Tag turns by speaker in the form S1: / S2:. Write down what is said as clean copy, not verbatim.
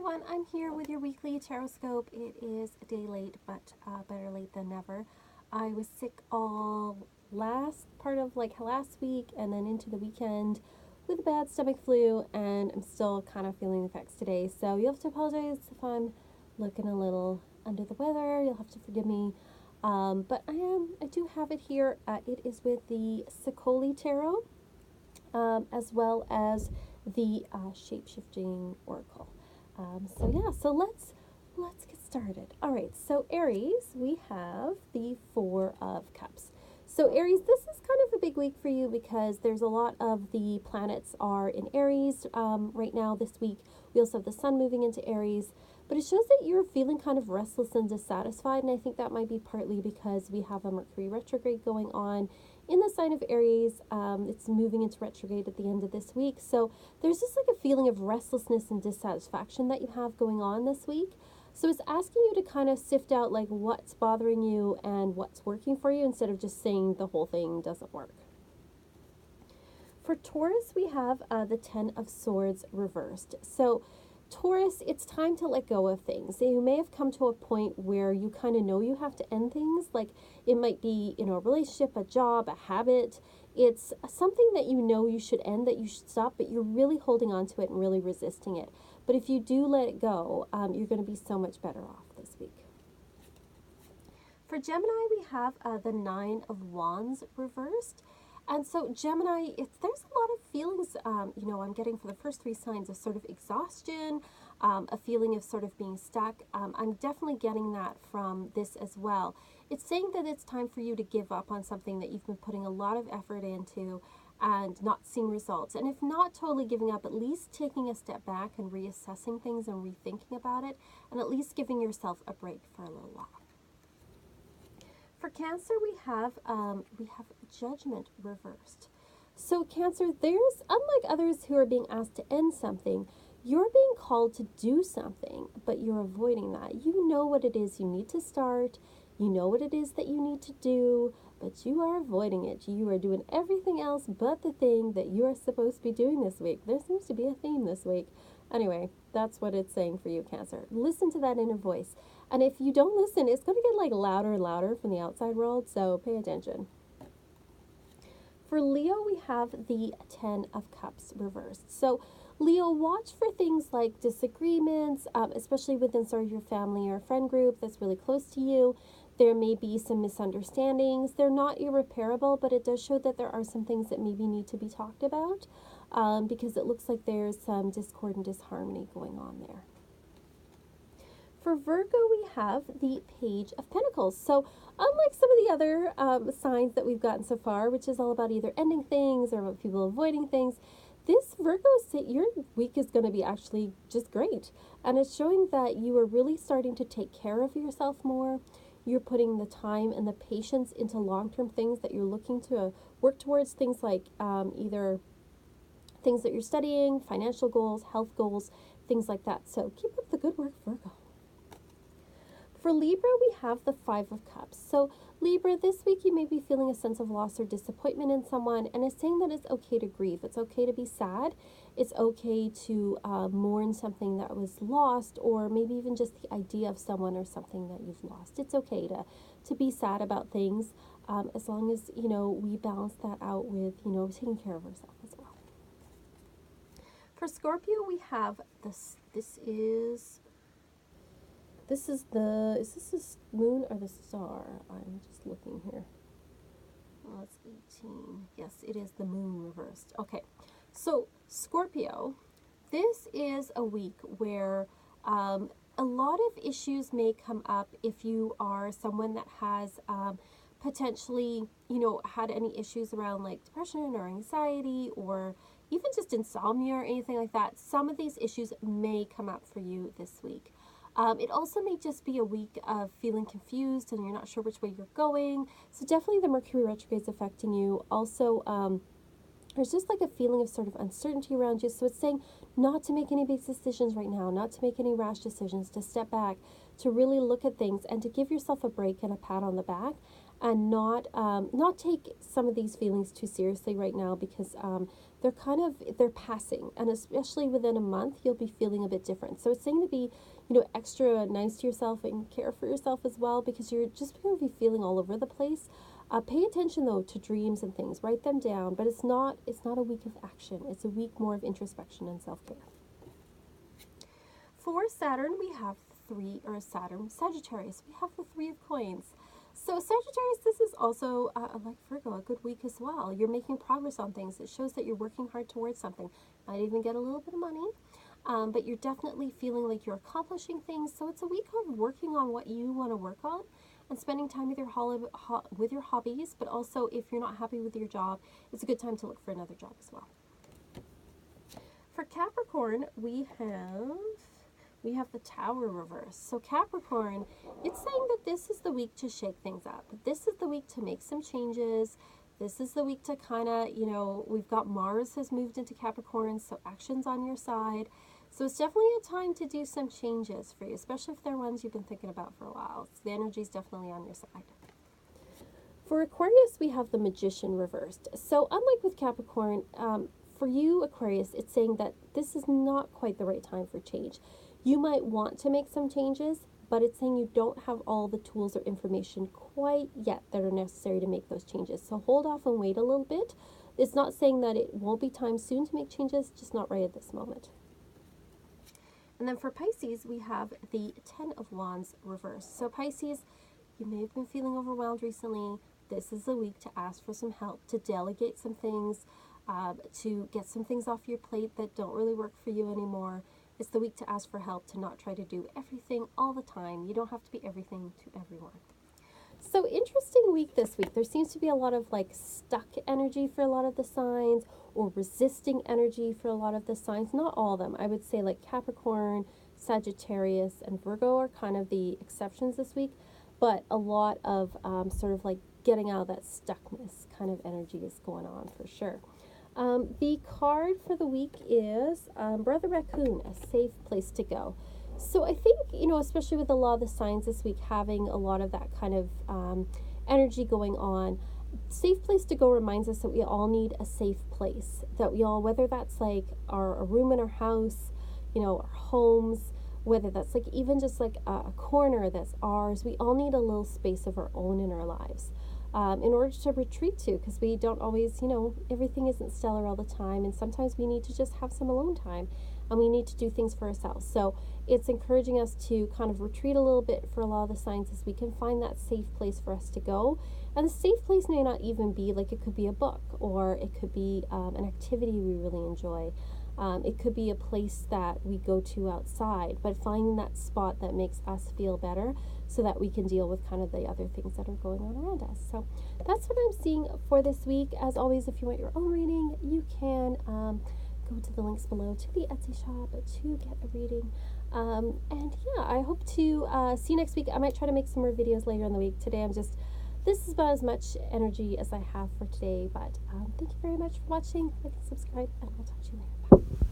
S1: everyone, I'm here with your weekly Tarotscope. It is a day late, but better late than never. I was sick all last part of last week and then into the weekend with a bad stomach flu, and I'm still kind of feeling the effects today. So you'll have to apologize if I'm looking a little under the weather. You'll have to forgive me. But I do have it here. It is with the Sikoli Tarot, as well as the shape-shifting oracle. So let's get started. All right, so Aries, we have the Four of Cups. So Aries, this is kind of a big week for you because there's a lot of the planets are in Aries right now this week. We also have the sun moving into Aries, but it shows that you're feeling kind of restless and dissatisfied, and I think that might be partly because we have a Mercury retrograde going on in the sign of Aries. It's moving into retrograde at the end of this week, so there's just like a feeling of restlessness and dissatisfaction that you have going on this week. So it's asking you to kind of sift out like what's bothering you and what's working for you instead of just saying the whole thing doesn't work. For Taurus, we have the Ten of Swords reversed. So Taurus, it's time to let go of things. You may have come to a point where you kind of know you have to end things. Like it might be, a relationship, a job, a habit. It's something that you know you should end, that you should stop, but you're really holding on to it and really resisting it. But if you do let it go, you're going to be so much better off this week. For Gemini, we have the Nine of Wands reversed. And so Gemini, there's a lot of feelings, I'm getting for the first three signs of sort of exhaustion, a feeling of sort of being stuck. I'm definitely getting that from this as well. It's saying that it's time for you to give up on something that you've been putting a lot of effort into and not seeing results. And if not totally giving up, at least taking a step back and reassessing things and rethinking about it, and at least giving yourself a break for a little while. For Cancer, we have Judgment reversed. So Cancer, there's, unlike others who are being asked to end something, you're being called to do something, but you're avoiding that. You know what it is you need to start. You know what it is that you need to do, but you are avoiding it. You are doing everything else but the thing that you are supposed to be doing this week. There seems to be a theme this week. Anyway, that's what it's saying for you, Cancer. Listen to that inner voice. And if you don't listen, it's going to get louder and louder from the outside world, so pay attention. For Leo, we have the Ten of Cups reversed. So Leo, watch for things like disagreements, especially within sort of your family or friend group that's really close to you. There may be some misunderstandings. They're not irreparable, but it does show that there are some things that maybe need to be talked about because it looks like there's some discord and disharmony going on there. For Virgo, we have the Page of Pentacles. So unlike some of the other signs that we've gotten so far, which is all about either ending things or about people avoiding things, this Virgo, your week is going to be actually just great. And it's showing that you are really starting to take care of yourself more. You're putting the time and the patience into long-term things that you're looking to work towards, things like either things that you're studying, financial goals, health goals, things like that. So keep up the good work, Virgo. For Libra, we have the Five of Cups. So Libra, this week you may be feeling a sense of loss or disappointment in someone, and it's saying that it's okay to grieve. It's okay to be sad. It's okay to mourn something that was lost, or maybe even just the idea of someone or something that you've lost. It's okay to be sad about things as long as, we balance that out with, taking care of ourselves as well. For Scorpio, we have this. Is this the moon or the star? I'm just looking here. Oh, it's 18. Yes, it is the moon reversed. Okay, so Scorpio, this is a week where a lot of issues may come up if you are someone that has potentially, had any issues around like depression or anxiety or even just insomnia or anything like that. Some of these issues may come up for you this week. It also may just be a week of feeling confused and you're not sure which way you're going. So definitely the Mercury retrograde is affecting you. Also, there's just like a feeling of sort of uncertainty around you. So it's saying not to make any big decisions right now, not to make any rash decisions, to step back, to really look at things and to give yourself a break and a pat on the back and not take some of these feelings too seriously right now, because they're passing, and especially within a month you'll be feeling a bit different. So it's saying to be, extra nice to yourself and care for yourself as well, because you're just going to be feeling all over the place. Pay attention though to dreams and things. Write them down, but it's not a week of action. It's a week more of introspection and self-care. For Saturn, we have Sagittarius, we have the Three of Coins. So Sagittarius, this is also, like Virgo, a good week as well. You're making progress on things. It shows that you're working hard towards something. Might even get a little bit of money, but you're definitely feeling like you're accomplishing things. So it's a week of working on what you want to work on and spending time with your hobbies, but also if you're not happy with your job, it's a good time to look for another job as well. For Capricorn, we have the Tower reverse. So Capricorn, it's saying that this is the week to shake things up. This is the week to make some changes. This is the week to kind of, we've got Mars has moved into Capricorn, so action's on your side. So it's definitely a time to do some changes for you, especially if they're ones you've been thinking about for a while. So the energy's definitely on your side. For Aquarius, we have the Magician reversed. So unlike with Capricorn, for you, Aquarius, it's saying that this is not quite the right time for change. You might want to make some changes, but it's saying you don't have all the tools or information quite yet that are necessary to make those changes. So hold off and wait a little bit. It's not saying that it won't be time soon to make changes, just not right at this moment. And then for Pisces, we have the Ten of Wands reversed. So Pisces, you may have been feeling overwhelmed recently. This is the week to ask for some help, to delegate some things, to get some things off your plate that don't really work for you anymore. It's the week to ask for help, to not try to do everything all the time. You don't have to be everything to everyone. So interesting week this week. There seems to be a lot of like stuck energy for a lot of the signs, or resisting energy for a lot of the signs. Not all of them. I would say like Capricorn, Sagittarius, and Virgo are kind of the exceptions this week. But a lot of sort of like getting out of that stuckness kind of energy is going on for sure. The card for the week is Brother Raccoon, a safe place to go. So I think, especially with a lot of the signs this week having a lot of that kind of energy going on, safe place to go reminds us that we all need a safe place. That we all, whether that's like a room in our house, our homes, whether that's like even just like a corner that's ours, we all need a little space of our own in our lives. In order to retreat to, because we don't always, everything isn't stellar all the time, and sometimes we need to just have some alone time, and we need to do things for ourselves. So it's encouraging us to kind of retreat a little bit for a lot of the signs as we can find that safe place for us to go. And the safe place may not even be, like, it could be a book, or it could be an activity we really enjoy. It could be a place that we go to outside, but finding that spot that makes us feel better so that we can deal with kind of the other things that are going on around us. So that's what I'm seeing for this week. As always, if you want your own reading, you can go to the links below to the Etsy shop to get a reading. And yeah, I hope to see you next week. I might try to make some more videos later in the week. Today this is about as much energy as I have for today, but thank you very much for watching. Like and subscribe, and I'll talk to you later. Bye.